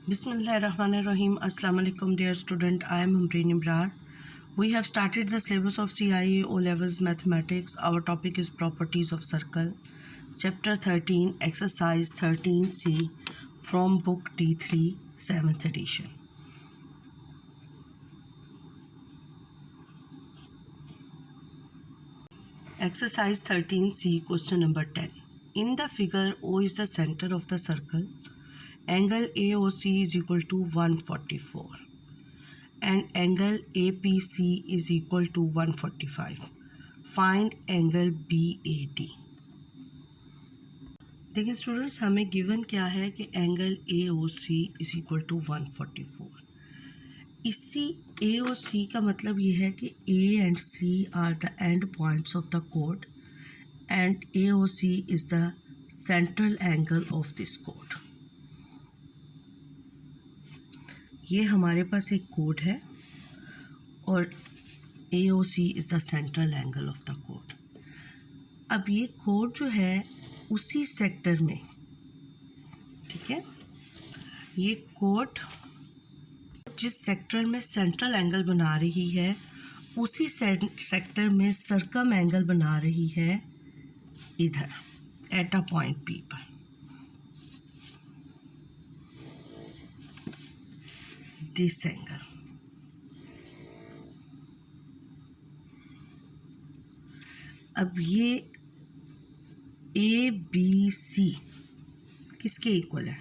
Bismillahirrahmanirrahim. Assalamu alaikum dear student. I am Amreen Imrar. We have started the syllabus of CIE O Levels Mathematics. Our topic is Properties of Circle. Chapter 13, Exercise 13C from Book D3, 7th edition. Exercise 13C, question number 10. In the figure, O is the center of the circle. Angle AOC is equal to 144 and angle APC is equal to 145. Find angle BAD. देखिए students, हमें given क्या है कि angle AOC is equal to 144. इसी AOC का मतलब ये है कि A and C are the end points of the chord and AOC is the central angle of this chord. ये हमारे पास एक कोड है और AOC is the central angle of the code. अब ये कोड जो है उसी सेक्टर में, ठीक है, ये कोड जिस सेक्टर में सेंट्रल एंगल बना रही है उसी सेक्टर में सर्कम एंगल बना रही है इधर एट अ पॉइंट P पर. दिस एंगल अब ये ABC किसके इक्वल है?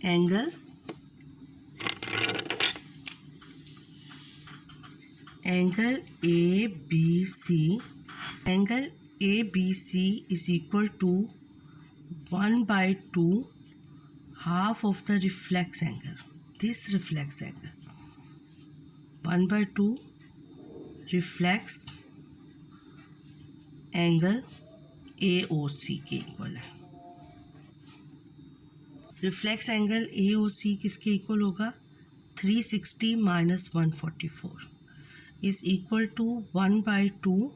Angle ABC is equal to 1/2 half of the reflex angle. This reflex angle 1/2 reflex angle AOC के इक्वल है. रिफ्लेक्स एंगल AOC किसके इक्वल होगा? 360 minus 144 is equal to 1/2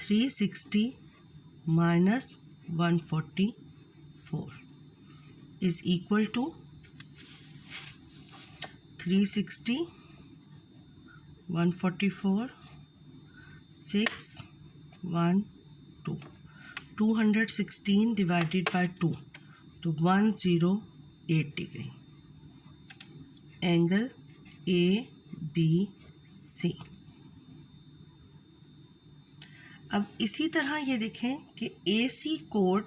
360 minus 144 is equal to 360 144 6 1 2 216 divided by 2 तो 108 degree. Angle ABC. अब इसी तरह ये देखें कि AC कोड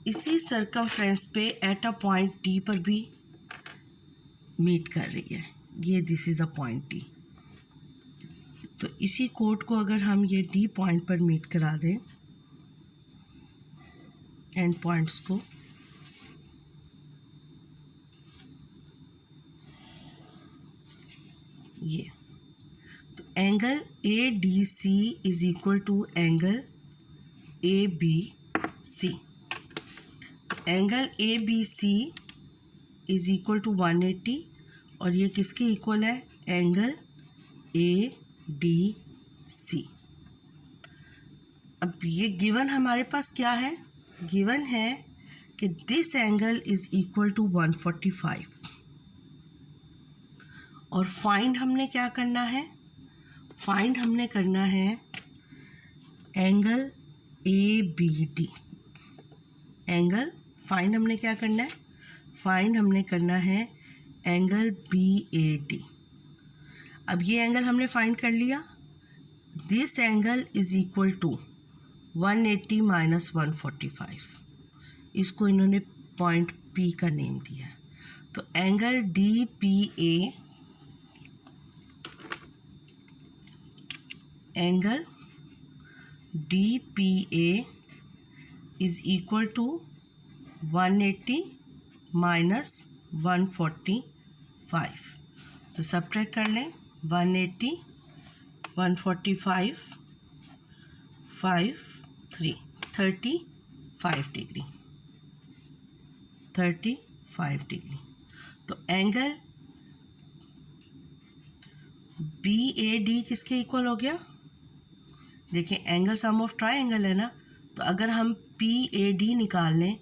इसी सर्कमफ्रेंस पे एट अ पॉइंट D पर भी मीट कर रही है. ये this is a point D. तो इसी कोड को अगर हम ये D पॉइंट पर मीट करा दें एंड पॉइंट्स को, ये तो angle ADC is equal to angle ABC. Angle ABC is equal to 180 और ये किसके इक्वल है? Angle ADC. अब ये गिवन हमारे पास क्या है? गिवन है कि this angle is equal to 145 और फाइंड हमने क्या करना है? फाइंड हमने करना है एंगल ABD. एंगल फाइंड हमने क्या करना है? फाइंड हमने करना है एंगल BAD. अब ये एंगल हमने फाइंड कर लिया. This angle is equal to 180 minus 145. इसको इन्होंने पॉइंट P का नेम दिया. तो angle DPA is equal to 180 minus 145. तो सब्ट्रैक्ट कर लें. 180 145 5 3 35 डिग्री. 35 डिग्री. तो एंगल BAD किसके इक्वल हो गया? देखिए एंगल सम ऑफ ट्राइंगल है ना, तो अगर हम PAD निकाल लें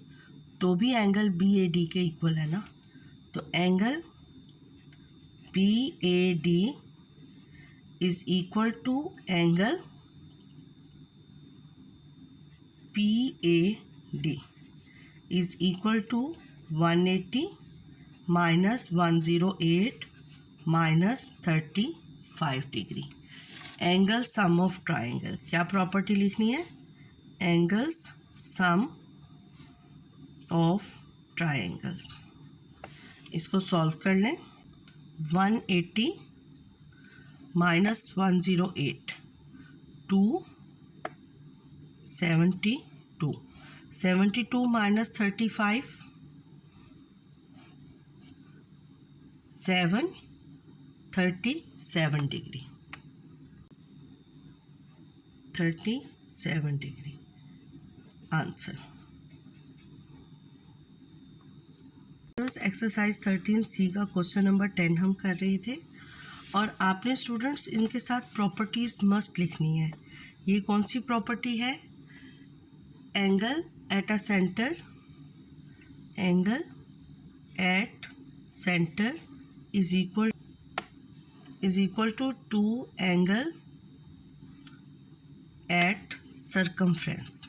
तो भी एंगल बी ए डी के इक्वल है ना, तो angle B A D is equal to angle P A D is equal to 180 minus 108 minus 35 degree. Angle sum of triangle, क्या प्रॉपर्टी लिखनी है? Angles sum of triangles. इसको solve कर लें। 180 minus 108 272, 72 minus 35 37 degree, 37 degree answer. Exercise 13C का question number 10 हम कर रहे थे और आपने स्टूडेंट्स इनके साथ प्रॉपर्टीज़ मस्ट लिखनी है। ये कौन सी प्रॉपर्टी है? Angle at a centre, angle at centre is equal to 2 angle at circumference.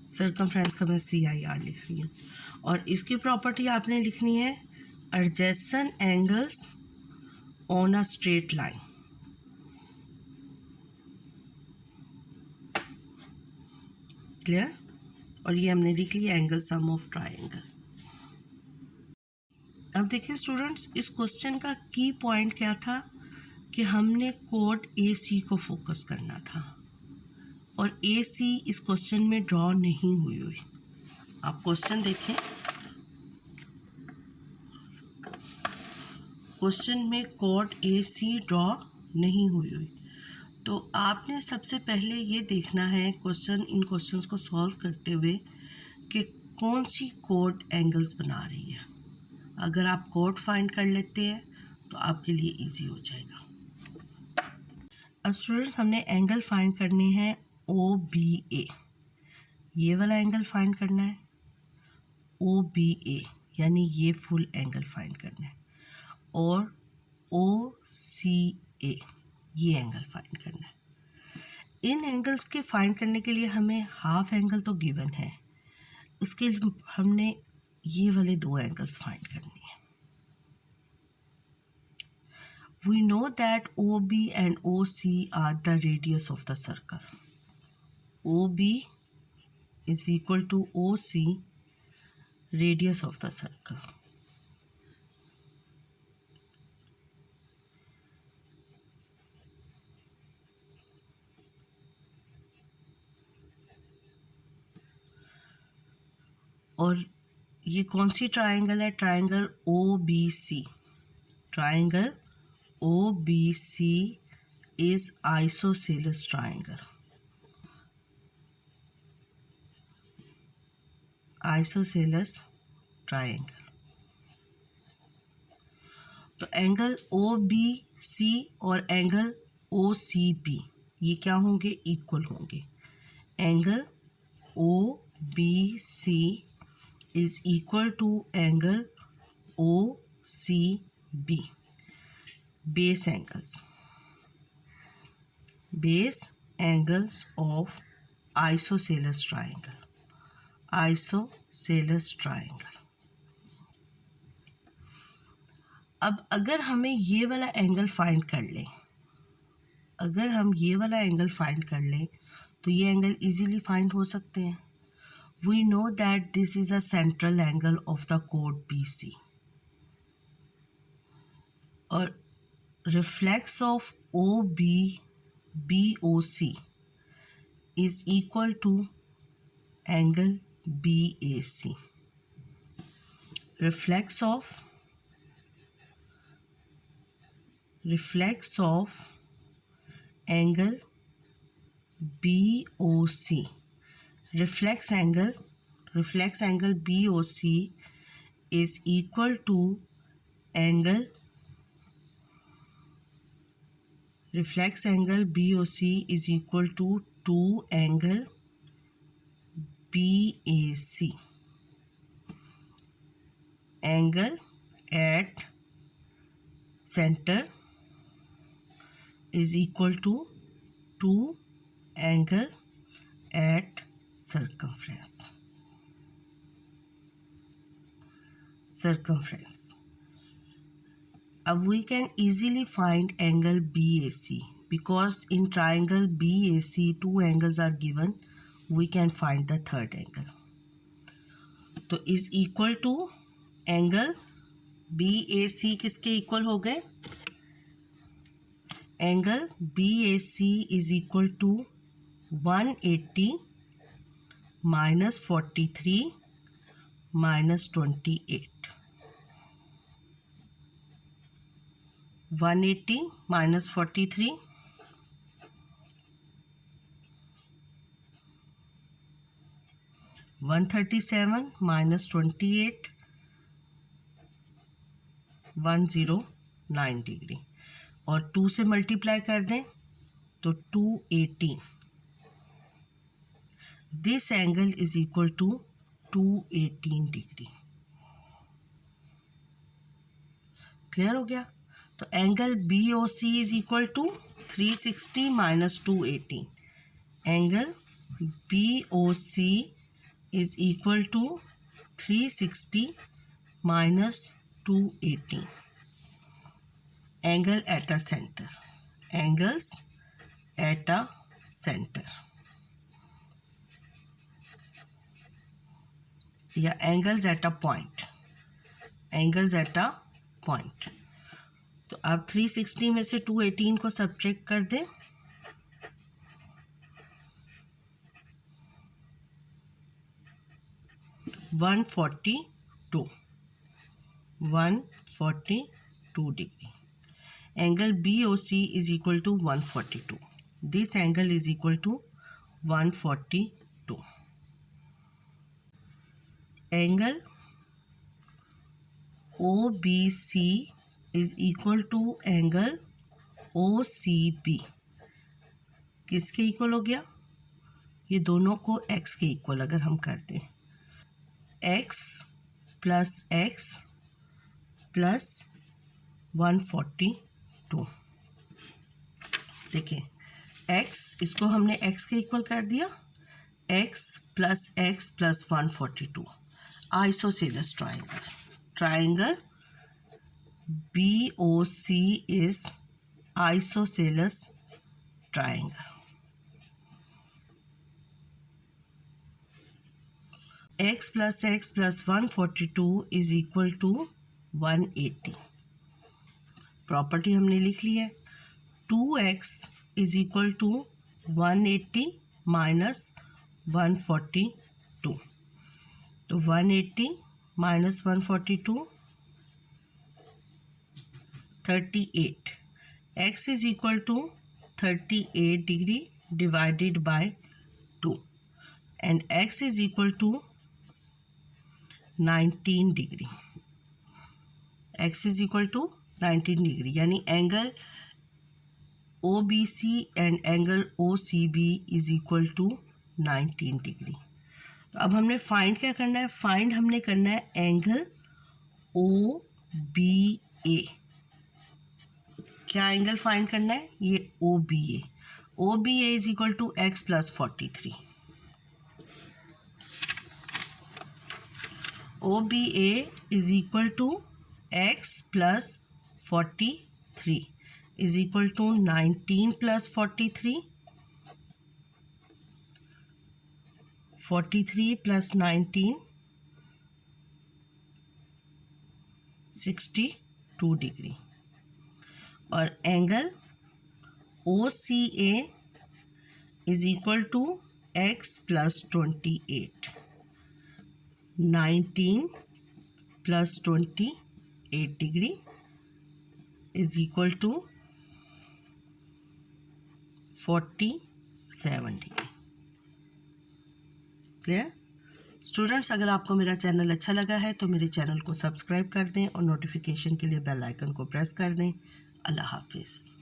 Circumference का मैं CIR लिख रही हूँ। और इसकी प्रॉपर्टी आपने लिखनी है adjacent angles on a straight line. Clear? और ये हमने लिख लिया एंगल सम ऑफ ट्राइंगल। अब देखिए स्टूडेंट्स, इस क्वेश्चन का की पॉइंट क्या था कि हमने कोड AC को फोकस करना था और AC इस क्वेश्चन में ड्रॉ नहीं हुई। आप क्वेश्चन देखें, क्वेश्चन में कोड AC ड्रॉ नहीं हुई। तो आपने सबसे पहले ये देखना है इन क्वेश्चंस को सॉल्व करते हुए कि कौन सी कोड एंगल्स बना रही है। अगर आप कोड फाइंड कर लेते हैं तो आपके लिए इजी हो जाएगा। अब स्टूडेंट्स, हमने एंगल फाइंड करने हैं OBA। ये वाला एंगल फाइंड करना है OBA, यानी ये फुल एंगल फाइंड करना है। और OCA, ये एंगल फाइंड करना है। इन एंगल्स के फाइंड करने के लिए हमें हाफ एंगल तो गिवन है, उसके लिए हमने ये वाले 2 एंगल्स फाइंड करने हैं। We know that OB and OC are the radius of the circle. OB is equal to OC, radius of the circle. और ये कौन सी ट्राइंगल है? Triangle OBC। Triangle OBC is isosceles triangle. Isosceles triangle. तो angle OBC और angle OCB ये क्या होंगे? Equal होंगे। Angle OBC is equal to angle OCB. Base angles of isosceles triangle. Isosceles triangle. अब अगर हमें ये वाला एंगल फाइंड कर लें, अगर हम ये वाला एंगल फाइंड कर लें तो ये एंगल इजीली फाइंड हो सकते हैं। We know that this is a central angle of the chord BC. और reflex of BOC is equal to angle BAC. Reflex of angle BOC. Reflex angle BOC is equal to angle reflex angle BOC is equal to 2 angle BAC. Angle at centre is equal to 2 angle at circumference. We can easily find angle BAC because in triangle BAC 2 angles are given. We can find the third angle. तो is equal to angle BAC किसके equal हो गए? Angle BAC is equal to 180 minus 43 minus 28. 180 minus 43 137 minus 28 109 degree और 2 से multiply कर दें तो 280. This angle is equal to 218 degree. Clear हो गया. तो angle BOC is equal to 360 minus 218. Angle BOC is equal to 360 minus 218. Angle at a centre. Angles at a centre या angles at a point. Angles at a point. तो आप 360 में से 218 को subtract कर दें. One 142 degree. Angle BOC is equal to 142. This angle is equal to 142. Angle OBC is equal to angle OCB. किसके equal हो गया? ये दोनों को x के इक्वल अगर हम कर दें. x plus 142. देखिए x इसको हमने x के इक्वल कर दिया. x plus 142. Isosceles triangle. Triangle BOC is isosceles triangle. x plus 142 is equal to 180. Property हमने लिख ली है. 2x is equal to 180 minus 142. तो 180 minus 142 38. x is equal to 38 degree divided by 2 and x is equal to 19 degree. x is equal to 19 degree यानी angle OBC and angle OCB is equal to 19 degree. तो अब हमने find क्या करना है? Find हमने करना है एंगल OBA. क्या एंगल फाइंड करना है? ये OBA. OBA is equal to x plus 43. OBA is equal to x plus 43 is equal to 19 plus 43. 43 plus 19 62 degree. और angle OCA is equal to x plus 28. 19 plus 28 degree is equal to 47 degree. Clear students? अगर आपको मेरा channel अच्छा लगा है तो मेरे channel को सब्सक्राइब कर दें और नोटिफिकेशन के लिए बेल आइकन को प्रेस कर दें. अल्लाह हाफिज़.